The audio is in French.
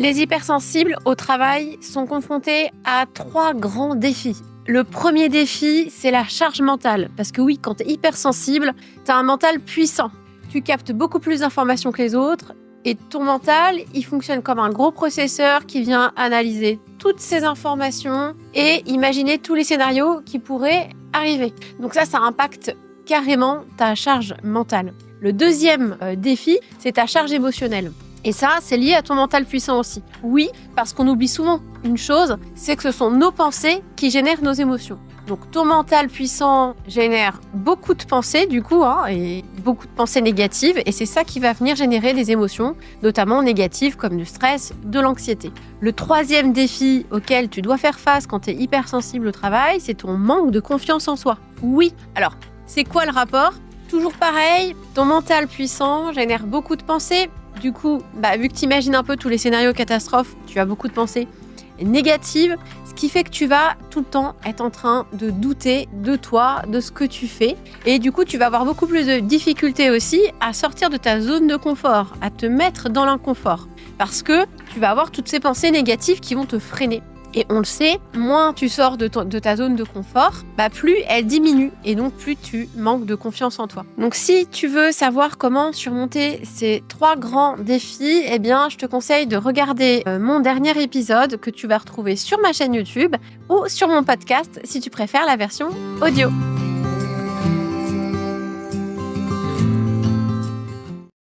Les hypersensibles au travail sont confrontés à 3 grands défis. Le premier défi, c'est la charge mentale. Parce que oui, quand tu es hypersensible, tu as un mental puissant. Tu captes beaucoup plus d'informations que les autres et ton mental, il fonctionne comme un gros processeur qui vient analyser toutes ces informations et imaginer tous les scénarios qui pourraient arriver. Donc ça impacte carrément ta charge mentale. Le deuxième défi, c'est ta charge émotionnelle. Et ça, c'est lié à ton mental puissant aussi. Oui, parce qu'on oublie souvent une chose, c'est que ce sont nos pensées qui génèrent nos émotions. Donc ton mental puissant génère beaucoup de pensées du coup, et beaucoup de pensées négatives, et c'est ça qui va venir générer des émotions, notamment négatives comme du stress, de l'anxiété. Le troisième défi auquel tu dois faire face quand tu es hypersensible au travail, c'est ton manque de confiance en soi. Oui, alors c'est quoi le rapport ? Toujours pareil, ton mental puissant génère beaucoup de pensées. Du coup, vu que tu imagines un peu tous les scénarios catastrophes, tu as beaucoup de pensées négatives, ce qui fait que tu vas tout le temps être en train de douter de toi, de ce que tu fais. Et du coup, tu vas avoir beaucoup plus de difficultés aussi à sortir de ta zone de confort, à te mettre dans l'inconfort. Parce que tu vas avoir toutes ces pensées négatives qui vont te freiner. Et on le sait, moins tu sors de ta zone de confort, plus elle diminue et donc plus tu manques de confiance en toi. Donc si tu veux savoir comment surmonter ces 3 grands défis, je te conseille de regarder mon dernier épisode que tu vas retrouver sur ma chaîne YouTube ou sur mon podcast si tu préfères la version audio.